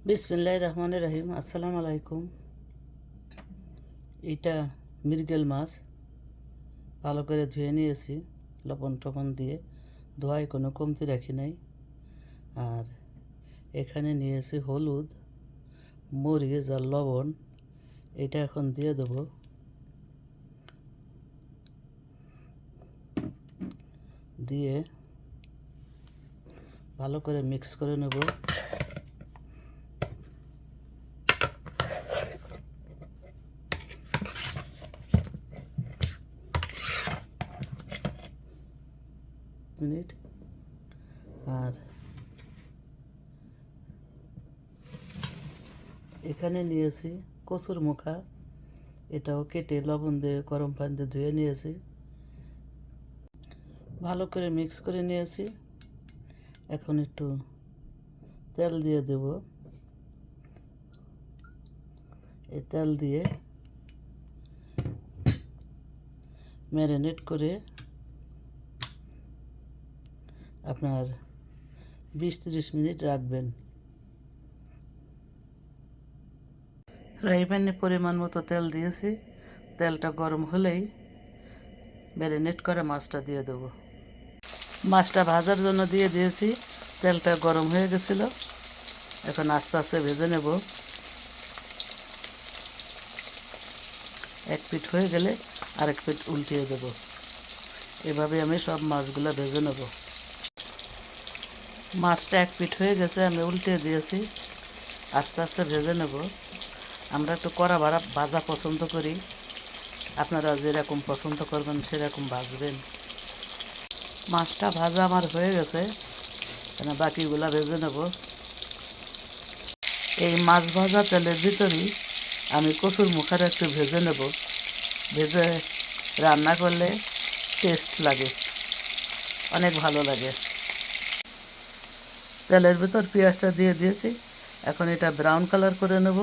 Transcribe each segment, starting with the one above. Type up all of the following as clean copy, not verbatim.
বিসমিল্লাহির রহমানির রহিম। আসসালামু আলাইকুম। এটা মৃগেল মাছ ভালো করে ধুয়ে নিয়েছি লবণ টবণ দিয়ে, ধোয়ায় কোনো কমতি রাখি নাই। আর এখানে নিয়েছি হলুদ, মরিচ আর লবণ। এটা এখন দিয়ে দেবো। দিয়ে ভালো করে মিক্স করে নেব। মিনিট। আর এখানে নিয়েছি কচুর মুখা, এটাও কেটে লবণ দিয়ে গরম পানিতে ধুয়ে নিয়েছি। ভালো করে মিক্স করে নিয়েছি। এখন একটু তেল দিয়ে দেব। এই তেল দিয়ে ম্যারিনেট করে আপনার 20-30 মিনিট রাখবেন। ফ্রাই প্যানে পরিমাণ মতো তেল দিয়েছি। তেলটা গরম হলেই ম্যারিনেট করে মাছটা দিয়ে দেবো। মাছটা ভাজার জন্য দিয়ে দিয়েছি। তেলটা গরম হয়ে গেছিল। এখন আস্তে আস্তে ভেজে নেব। এক পিঠ হয়ে গেলে আরেক পিঠ উল্টিয়ে দেব। এভাবে আমি সব মাছগুলো ভেজে নেব। মাছটা এক পিঠ হয়ে গেছে, আমি উল্টিয়ে দিয়েছি। আস্তে আস্তে ভেজে নেব। আমরা একটু কড়া ভাজা পছন্দ করি। আপনারা যেরকম পছন্দ করবেন সেরকম ভাজবেন। মাছটা ভাজা আমার হয়ে গেছে, বাকিগুলা ভেজে নেব। এই মাছ ভাজা তেলের ভিতরেই আমি কচুর মুখাটা একটু ভেজে নেব। ভেজে রান্না করলে টেস্ট লাগে, অনেক ভালো লাগে। তেলের ভিতর পেঁয়াজটা দিয়ে দিয়েছি। এখন এটা ব্রাউন কালার করে নেব।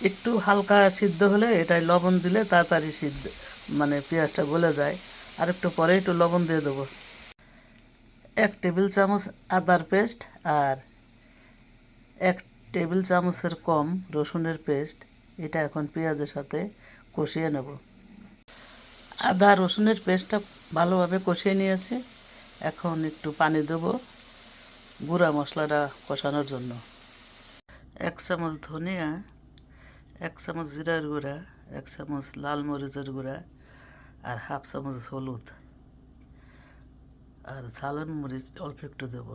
একটু হালকা সিদ্ধ হলে এটাই লবণ দিলে তাড়াতাড়ি সিদ্ধ, পেঁয়াজটা গলে যায়। আর একটু পরে একটু লবণ দিয়ে দেবো। 1 টেবিল চামচ আদার পেস্ট আর 1 টেবিল চামচের কম রসুনের পেস্ট। এটা এখন পেঁয়াজের সাথে কষিয়ে নেব। আদা রসুনের পেস্টটা ভালোভাবে কষিয়ে নিয়েছি। এখন একটু পানি দেবো গুঁড়া মশলাটা কষানোর জন্য। 1 চামচ ধনিয়া, 1 চামচ জিরার গুঁড়া, 1 চামচ লাল মরিচের গুঁড়া আর 1/2 চামচ হলুদ। আর ঝালের মরিচ অল্প একটু দেবো,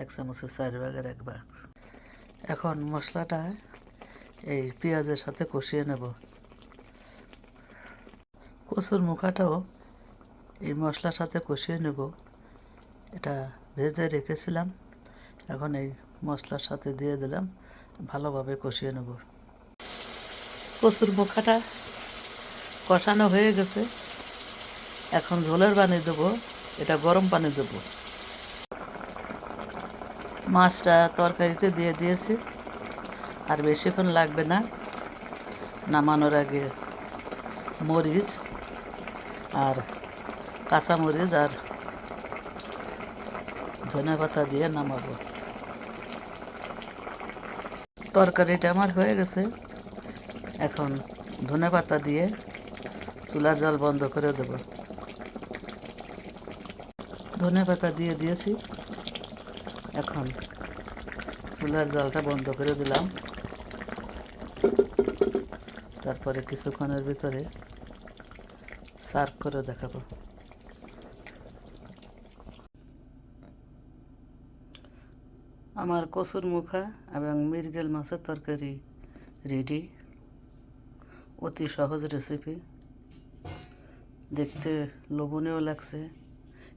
1 চামচের 4 ভাগের 1 ভাগ। এখন মশলাটা এই পেঁয়াজের সাথে কষিয়ে নেব। কচুর মুখাটাও এই মশলার সাথে কষিয়ে নেব। এটা ভেজে রেখেছিলাম, এখন এই মশলার সাথে দিয়ে দিলাম, ভালোভাবে কষিয়ে নেব। কচুর মুখাটা কষানো হয়ে গেছে। এখন ঝোলের পানি দেবো। এটা গরম পানি দেবো। মাছটা তরকারিতে দিয়ে দিয়েছি, আর বেশিক্ষণ লাগবে না। নামানোর আগে মরিচ আর কাঁচা মরিচ আর ধনে পাতা দিয়ে নামাবো। তরকারিটা আমার হয়ে গেছে। এখন ধনে পাতা দিয়ে চুলার জাল বন্ধ করে দেব। ধনে পাতা দিয়ে দিয়েছি। এখন চুলার জালটা বন্ধ করে দিলাম। তারপরে কিছুক্ষণের ভিতরে সার্ভ করে দেখাবো। আমার কচুর মুখা এবং মৃগেল মাছের তরকারি রেডি। অতি সহজ রেসিপি, দেখতে লোভনীয় লাগছে,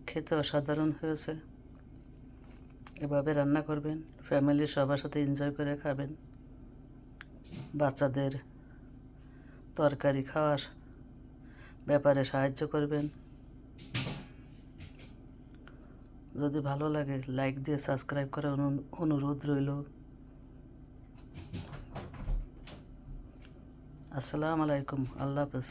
খেতে অসাধারণ হয়েছে। এভাবে রান্না করবেন, ফ্যামিলির সবার সাথে এনজয় করে খাবেন। বাচ্চাদের তরকারি খাওয়ার ব্যাপারে সাহায্য করবেন। যদি ভালো লাগে লাইক দিয়ে সাবস্ক্রাইব করার অনুরোধ রইল। আসসালামু আলাইকুম। আল্লাহ হাফেজ।